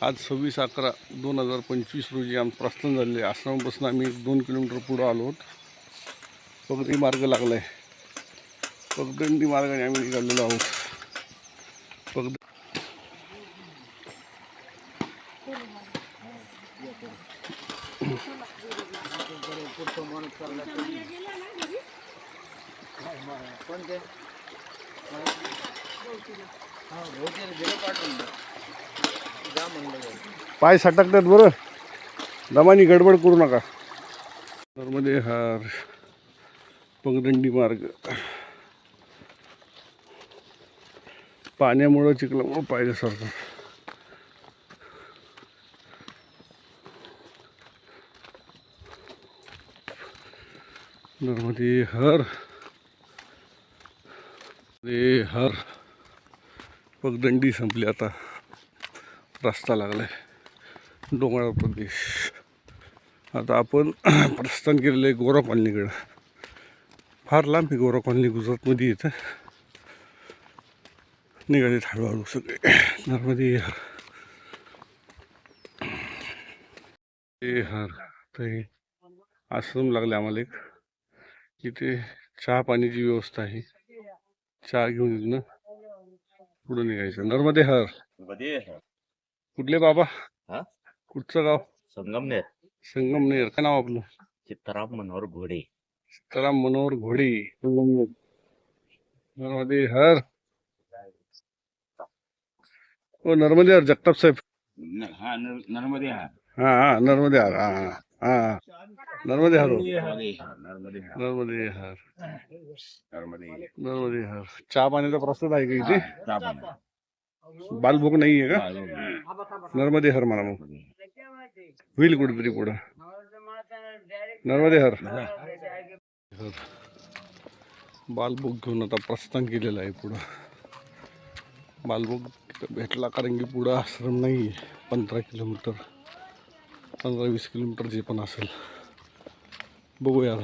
आज 26/11/2025 रोजी आम प्रस्थान झाले. आश्रमापासून आम्ही 2 किलोमीटर पुढे आलो आहोत. पगडी मार्ग लागला आहे. पगदंडी मार्गाने आम्ही निघालेलो आहोत. पगड पाय सटकतात बरं, दमानी गडबड करू नका. नर्मदे हार पगदंडी मार्ग. पाण्यामुळं चिखलामुळं पाय घसरतात. नर्मदे हर हर. पगदंडी संपली, आता रस्ता लागलाय डोंगराळ प्रदेश. आता आपण प्रस्थान केलेलं आहे गोरा कॉलनीकडं. फार लांब आहे गोरा कॉलनी, गुजरातमध्ये येतं. निघालेत हळूहळू सगळे. नर्मदे हर हर. तर आश्रम लागले आम्हाला एक. इथे चहा पाण्याची व्यवस्था आहे. चहा घेऊन येऊन पुढे निघायचं. नर्मदे हर. कुठले बाबा? कुठचं गाव? संगमनेर. संगमनेर. काय नाव आपलं? चित्तराम मनोहर घोडे. सीताराम मनोहर घोडे. नर्मदे हर. ओ नर्मदे हर जगताप साहेब. नर्मदे हार. हा नर्मदे हर. हा नर्मदे हर. नर्मदे नर्मदे हार. हर. नर्मदे. नर्मदे हर. चहा पाण्याचा प्रसाद आहे का इथे? चहा बालभोग नाही आहे का? नर्मदे हर म्हणा मग. होईल कुठेतरी पुढं. नर्मदे हर. बालभोग घेऊन आता प्रस्थान केलेलं आहे पुढं. बालभोग भेटला कारण की पुढं आश्रम नाही आहे. 15 किलोमीटर 15-20 किलोमीटर जे पण असेल, बघूया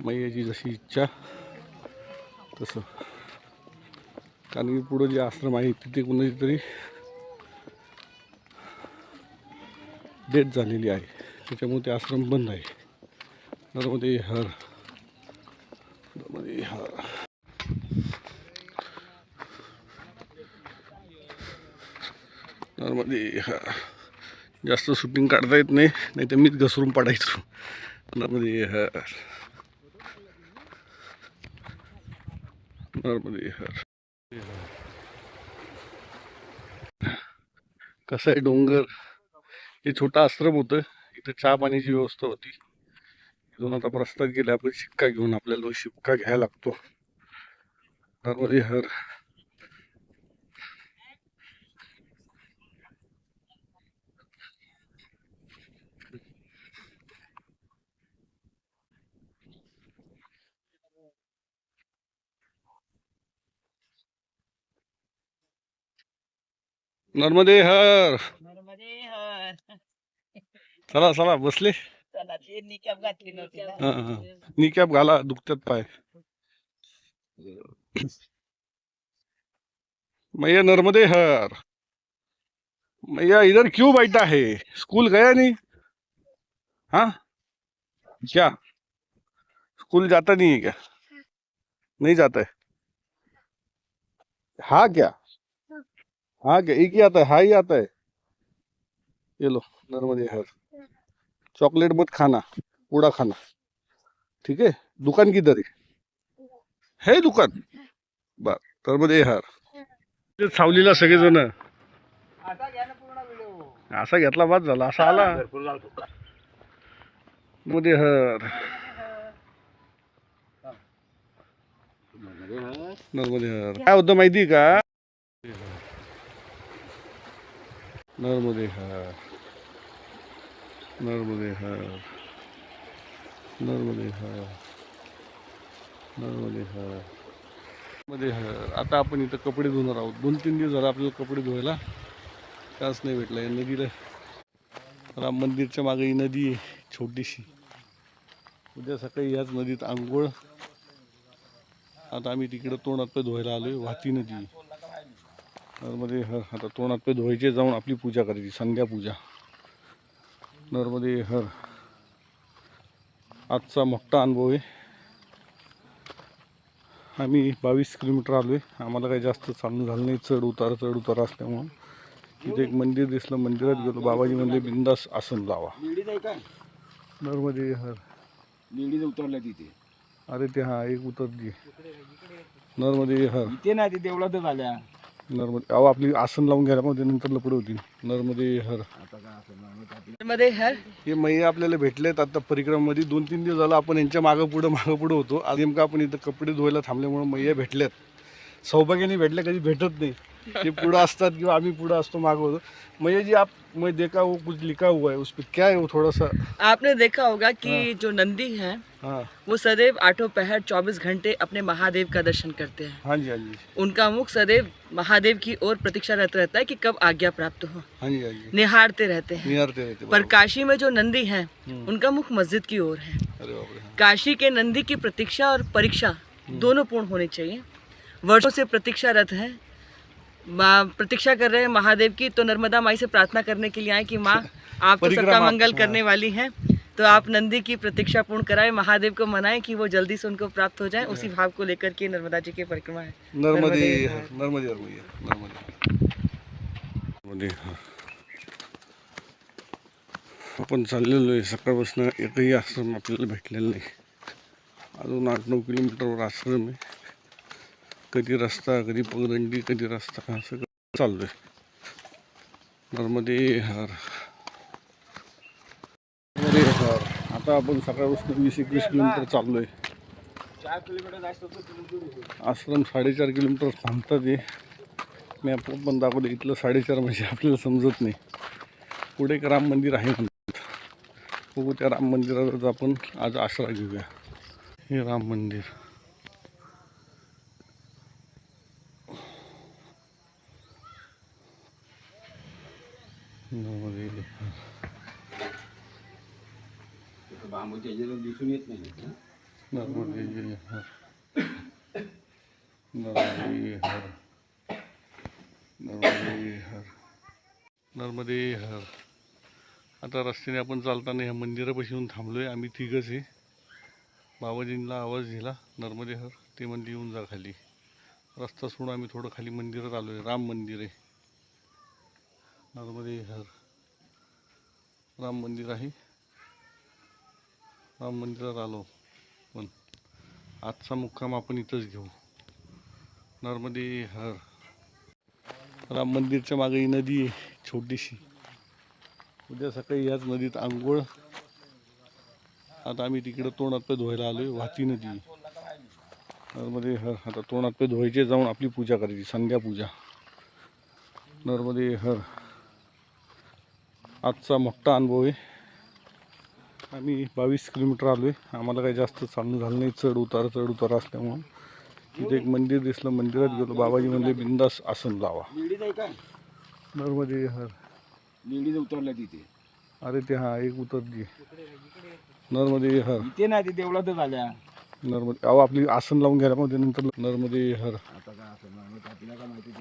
मैयाची जशी इच्छा तसं. कारण की पुढं जे आश्रम आहे तिथे कोणाची तरी डेथ झालेली आहे, त्याच्यामुळे ते आश्रम बंद आहे. नर्मदे हर. नर्मदे हर. नर्मदे हर. जास्त शूटिंग काढता येत नाही, नाही तर मीच घसरून पडायचो. नर्मदे हर. नर्मदे हर. कसं आहे डोंगर, हे छोटं आश्रम होतं. इथं चहा पाण्याची व्यवस्था होती. इथून आता प्रस्थान केलं आपण शिक्का घेऊन. आपल्याला शिक्का घ्यायला लागतो. नर्मदे हर. नर्मदे हर. नर्मदे हर. चला चला बसले. चला ते निकॅप घातली नव्हती ना. नी कॅप घाला, दुखतात पाय. मैया नर्मदे हर. मैया इधर क्यों बैठा है? स्कूल गया नहीं? हाँ क्या स्कूल जाता नहीं है क्या? नहीं जाता है? हाँ क्या? हाँ क्या? एक ही आता है? हाँ ही आता है. ये लो नर्मदे हर. चॉकलेट मत खाना, पूड़ा खाना, ठीक है? दुकान किधर है दुकान? बर. नर्मदे हर. सावलीला सगळेजण आता घ्या ना पूर्ण व्हिडिओ. असा घेतला बाद झाला, असा आला. नर्मदे हर. नर्मदे हर. काय होतं माहिती का? नर्मदे हर. नर्मदे हर. नर्मदे हर. नर्मदे हर. नर्मदे हर. आता आपण इथं कपडे धुणार आहोत. 2-3 दिवस झाला आपल्याला कपडे धुवायला त्याच नाही भेटला. या नदीला, राम मंदिरच्या मागे ही नदी आहे छोटीशी. उद्या सकाळी याच नदीत आंघोळ. आता आम्ही तिकडे तोंड हात धुवायला आलोय. वाहती नदी. नर्मदे हर. आता तोंडात पे धुवायचे, जाऊन आपली पूजा करायची, संध्या पूजा. नर्मदे हर. आजचा मोठा अनुभव आहे. आम्ही 22 किलोमीटर आलो आहे. आम्हाला काही जास्त चालणं झालं नाही, चढ उतार असल्यामुळं. तिथे एक मंदिर दिसलं, मंदिरात गेलो. बाबाजी म्हणले बिंदास आसन लावा. लेडीज आहे का? नर्मदे हर. लेडीज उतरल्या तिथे. अरे ते हा एक उतरली. नर्मदे हर. इथे ना तिथे एवढ्यातच आल्या. नर्मदे. अहो आपली आसन लावून घ्यायला मध्ये नंतर लपड होती. नर्मदे हर. नर्मदे हर. हे मैया आपल्याला भेटलेत आता परिक्रमामध्ये. 2-3 दिवस झालं आपण यांच्या मागं पुढं होतो. आज नेमकं आपण इथं कपडे धुवायला थांबल्यामुळे मैया भेटल्यात. सौभाग्याने भेटल्या, कधी भेटत नाही. ते पुढं असतात किंवा आम्ही पुढं असतो, मागं होतो. मैया जी आप मैं देखा वो कुछ लिखा हुआ है, उस पर क्या है वो थोड़ा सा. आपने देखा होगा कि जो नंदी है हाँ वो सदैव आठों पहर 24 घंटे अपने महादेव का दर्शन करते हैं। हाँ जी, हाँ जी, उनका मुख सदैव महादेव की ओर प्रतीक्षारत रहता है कि कब आज्ञा प्राप्त हो। हाँ जी, हाँ जी. निहारते रहते हैं। निहारते रहते पर बरोबर. काशी में जो नंदी हैं हम्म. उनका मुख मस्जिद की ओर है। अरे बाप रे. काशी के नंदी की प्रतीक्षा और परीक्षा दोनों पूर्ण होनी चाहिए। वर्षों से प्रतीक्षारत हैं, प्रतीक्षा कर रहे हैं महादेव की, तो नर्मदा माई से प्रार्थना करने के लिए आए कि माँ आप तो सबका परिक्रमा, मंगल हाँ. करने वाली हैं, तो आप नंदी की प्रतीक्षा पूर्ण कराएं, महादेव को मनाएं कि वो जल्दी से उनको प्राप्त हो जाए। उसी भाव को लेकर के नर्मदा जी की परिक्रमा है। नर्मदे नर्मदे हर. नर्मदे हर मैया. नर्मदे हर. आपण चाललेलो आहे. सकाळपासून एकही आश्रम आपल्याला भेटलेलं नाही. अजून 8-9 किलोमीटरवर आश्रम आहे. कधी रस्ता, कधी पगदंडी, कधी रस्ता, असं चालू आहे. नर्मदे हर. नर्मदे हर. आता आपण सकाळपासून 20-21 किलोमीटर चाललो आहे. 4 किलोमीटर जास्त. आश्रम 4.5 किलोमीटर थांबतात आहे. मॅप पण दाखवलं, इथलं 4.5 म्हणजे आपल्याला समजत नाही. पुढे एक राम मंदिर आहे म्हणतात. बघू त्या राम मंदिरातच आपण आज आसरा घेऊया. हे राम मंदिर. नर्मदे हर. बांबूच्या ह्याच्याला दिसून येत नाही ना. नर्मदे हर. नर्मदे हर. नर्मदे हर. नर्मदे हर. आता रस्त्याने आपण चालताना ह्या मंदिरापाशी येऊन थांबलो आहे. आम्ही तिघंच आहे. बाबाजींना आवाज दिला नर्मदे हर, ते म्हणले येऊन जा खाली. रस्ता सोडून आम्ही थोडं खाली मंदिरात आलो आहे. राम मंदिर आहे. नर्मदे हर. राम मंदिर आहे. राम मंदिरात आलो. पण आजचा मुक्काम आपण इथंच घेऊ. नर्मदे हर. राम मंदिरच्या मागे ही नदी आहे छोटीशी. उद्या सकाळी याच नदीत आंघोळ. आता आम्ही तिकडं तोंडात पे धुवायला आलोय. वाहती नदी. नर्मदे हर. आता तोंडात पे धुवायचे, जाऊन आपली पूजा करायची, संध्या पूजा. नर्मदे हर. आजचा मोठा अनुभव आहे. आम्ही 22 किलोमीटर आलो आहे. आम्हाला काही जास्त चालणं झालं नाही, चढ उतार असल्यामुळं. तिथे एक मंदिर दिसलं, मंदिरात गेलो. बाबाजी म्हणले बिंदास आसन लावा. लेडीज आहे का? नर्मदे हर. लेडीज उतरल्या तिथे. अरे ते हा एक उतरली. नर्मदे हर. इथे ना तिथे एवढ्यातच आल्या. नर्मदे. अहो आपली आसन लावून घ्यायला मध्ये नंतर. नर्मदे हर. आता काय असं आपल्याला काय माहिती